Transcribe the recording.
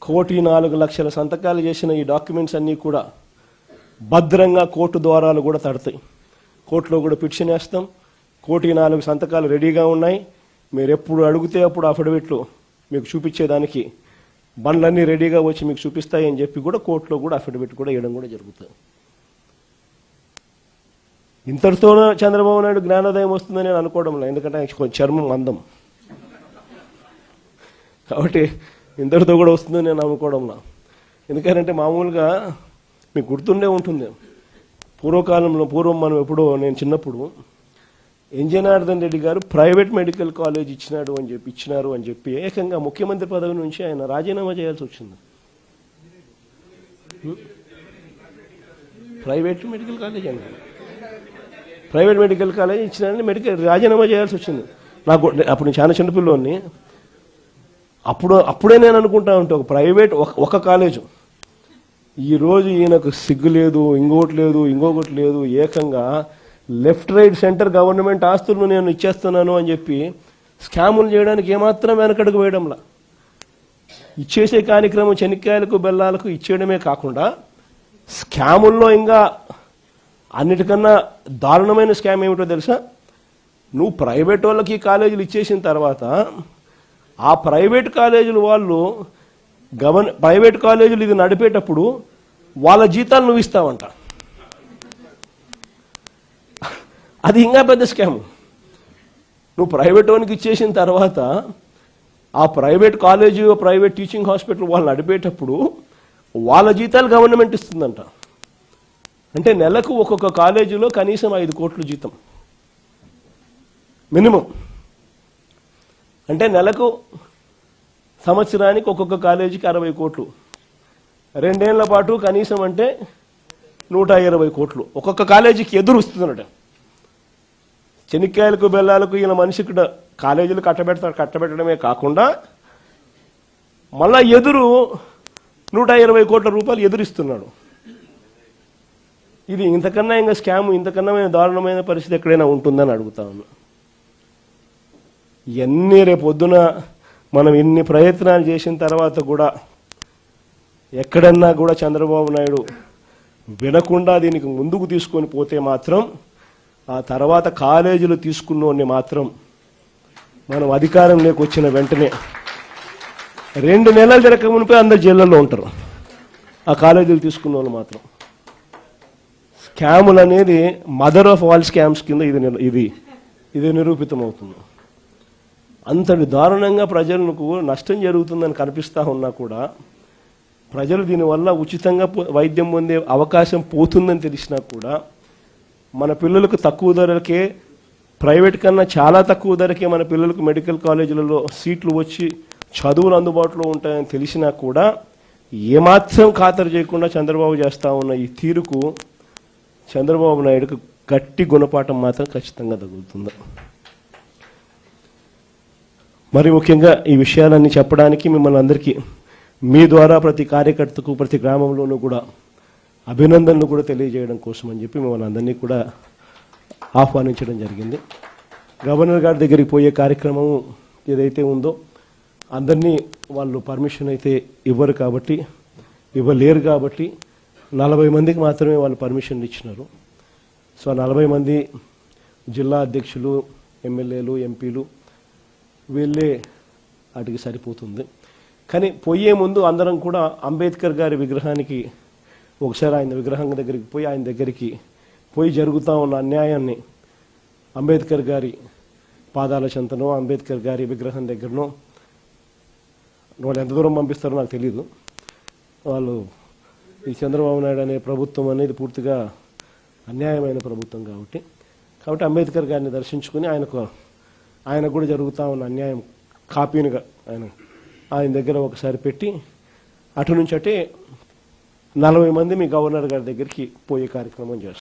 1,04,00,000 సంతకాలు చేసిన ఈ డాక్యుమెంట్స్ అన్నీ కూడా భద్రంగా కోర్టు ద్వారాలు కూడా తడతాయి. కోర్టులో కూడా పిటిషన్ వేస్తాం. 1,04,00,000 సంతకాలు రెడీగా ఉన్నాయి. మీరు ఎప్పుడు అడిగితే అప్పుడు అఫిడవిట్లు మీకు చూపించేదానికి బండ్లన్నీ రెడీగా వచ్చి మీకు చూపిస్తాయని చెప్పి కూడా కోర్టులో కూడా అఫిడవిట్ కూడా వేయడం కూడా జరుగుతుంది. ఇంతటితో చంద్రబాబు నాయుడు జ్ఞానోదయం వస్తుందని నేను అనుకోవడం లేదు. ఎందుకంటే కొంచెం చర్మం అందం కాబట్టి ఇంతటితో కూడా వస్తుందని నేను అనుకోవడంలా. ఎందుకంటే మామూలుగా మీకు గుర్తుండే ఉంటుంది, పూర్వం మనం ఎప్పుడో నేను చిన్నప్పుడు జనార్దన్ రెడ్డి గారు ప్రైవేట్ మెడికల్ కాలేజ్ ఇచ్చినారు అని చెప్పి ఏకంగా ముఖ్యమంత్రి పదవి నుంచి ఆయన రాజీనామా చేయాల్సి వచ్చింది. ప్రైవేట్ మెడికల్ కాలేజ్ ఇచ్చినారని రాజీనామా చేయాల్సి వచ్చింది. నాకు అప్పుడు నేను చాలా చిన్నపిల్లోని. అప్పుడే నేను అనుకుంటా ఉంటే ఒక ప్రైవేట్ ఒక కాలేజు, ఈరోజు ఈయనకు సిగ్గు లేదు, ఇంకొకటి లేదు, ఏకంగా లెఫ్ట్ రైట్ సెంటర్ గవర్నమెంట్ ఆస్తులను నేను ఇచ్చేస్తున్నాను అని చెప్పి స్కాములు చేయడానికి ఏమాత్రం వెనకడుగు వేయడంలా. ఇచ్చేసే కార్యక్రమం చెనిక్కాయలకు బెల్లాలకు ఇచ్చేయడమే కాకుండా స్కాముల్లో ఇంకా అన్నిటికన్నా దారుణమైన స్కామ్ ఏమిటో తెలుసా? నువ్వు ప్రైవేట్ వాళ్ళకి కాలేజీలు ఇచ్చేసిన తర్వాత ఆ ప్రైవేట్ కాలేజీలు వాళ్ళు ప్రైవేట్ కాలేజీలు ఇది నడిపేటప్పుడు వాళ్ళ జీతాలు నువ్వు ఇస్తావంట. అది ఇంకా పెద్ద స్కామ్. నువ్వు ప్రైవేట్ వానికి ఇచ్చేసిన తర్వాత ఆ private college private teaching hospital వాళ్ళు నడిపేటప్పుడు వాళ్ళ జీతాలు గవర్నమెంట్ ఇస్తుందంట. అంటే నెలకు ఒక్కొక్క కాలేజీలో కనీసం 5 కోట్లు జీతం మినిమం. అంటే నెలకు సంవత్సరానికి ఒక్కొక్క కాలేజీకి 60 కోట్లు, 2 ఏళ్ల పాటు కనీసం అంటే 120 కోట్లు ఒక్కొక్క కాలేజీకి ఎదురు వస్తుందన్నట. చెనిక్కాయలకు బెల్లాలకు ఈయన మనిషికి కాలేజీలు కట్టబెట్టడమే కాకుండా మళ్ళా ఎదురు 120 కోట్ల రూపాయలు ఎదురిస్తున్నాడు. ఇది ఇంతకన్నా ఇంకా స్కామ్, ఇంతకన్నా దారుణమైన పరిస్థితి ఎక్కడైనా ఉంటుందని అడుగుతా ఉన్నా. ఇవన్నీ రేపొద్దున మనం ఇన్ని ప్రయత్నాలు చేసిన తర్వాత కూడా ఎక్కడన్నా కూడా చంద్రబాబు నాయుడు వినకుండా దీనికి ముందుకు తీసుకొని పోతే మాత్రం ఆ తర్వాత కాలేజీలు తీసుకున్నోడిని మాత్రం మనం అధికారంలోకి వచ్చిన వెంటనే 2 నెలలు జరగక మునిపే అందరు జైళ్ళల్లో ఉంటారు. ఆ కాలేజీలు తీసుకున్న వాళ్ళు మాత్రం. స్కాములు అనేది మదర్ ఆఫ్ ఆల్ స్కామ్స్ కింద ఇది నిరూపితమవుతుంది. అంతటి దారుణంగా ప్రజలకు నష్టం జరుగుతుందని కనిపిస్తూ ఉన్నా కూడా ప్రజలు దీనివల్ల ఉచితంగా వైద్యం పొందే అవకాశం పోతుందని తెలిసినా కూడా మన పిల్లలకు తక్కువ ధరకే, ప్రైవేట్ కన్నా చాలా తక్కువ ధరకే మన పిల్లలకు మెడికల్ కాలేజీలలో సీట్లు వచ్చి చదువులు అందుబాటులో ఉంటాయని తెలిసినా కూడా ఏమాత్రం ఖాతరు చేయకుండా చంద్రబాబు చేస్తూ ఉన్న ఈ తీరుకు చంద్రబాబు నాయుడుకు గట్టి గుణపాఠం మాత్రం ఖచ్చితంగా తగులుతుంది. మరి ముఖ్యంగా ఈ విషయాలన్నీ చెప్పడానికి మిమ్మల్ని అందరికీ మీ ద్వారా ప్రతి కార్యకర్తకు ప్రతి గ్రామంలోనూ కూడా అభినందనలు కూడా తెలియజేయడం కోసం అని చెప్పి మిమ్మల్ని అందరినీ కూడా ఆహ్వానించడం జరిగింది. గవర్నర్ గారి దగ్గరికి పోయే కార్యక్రమం ఏదైతే ఉందో అందరినీ వాళ్ళు పర్మిషన్ అయితే ఇవ్వలేరు కాబట్టి 40 మందికి మాత్రమే వాళ్ళు పర్మిషన్ ఇచ్చినారు. సో 40 మంది జిల్లా అధ్యక్షులు, ఎమ్మెల్యేలు, ఎంపీలు వీళ్ళే వాటికి సరిపోతుంది. కానీ పోయే ముందు అందరం కూడా అంబేద్కర్ గారి విగ్రహానికి ఒకసారి ఆయన విగ్రహం దగ్గరికి పోయి ఆయన దగ్గరికి పోయి జరుగుతూ ఉన్న అన్యాయాన్ని అంబేద్కర్ గారి పాదాల చెంతనో అంబేద్కర్ గారి విగ్రహం దగ్గరనో వాళ్ళు ఎంత దూరం పంపిస్తారో నాకు తెలీదు. వాళ్ళు ఈ చంద్రబాబు నాయుడు అనే ప్రభుత్వం అనేది పూర్తిగా అన్యాయమైన ప్రభుత్వం కాబట్టి అంబేద్కర్ గారిని దర్శించుకుని ఆయనకు కూడా జరుగుతూ ఉన్న అన్యాయం కాపీనిగా ఆయన దగ్గర ఒకసారి పెట్టి అటు నుంచి 40 మంది మీ గవర్నర్ గారి దగ్గరికి పోయే కార్యక్రమం చేస్తారు.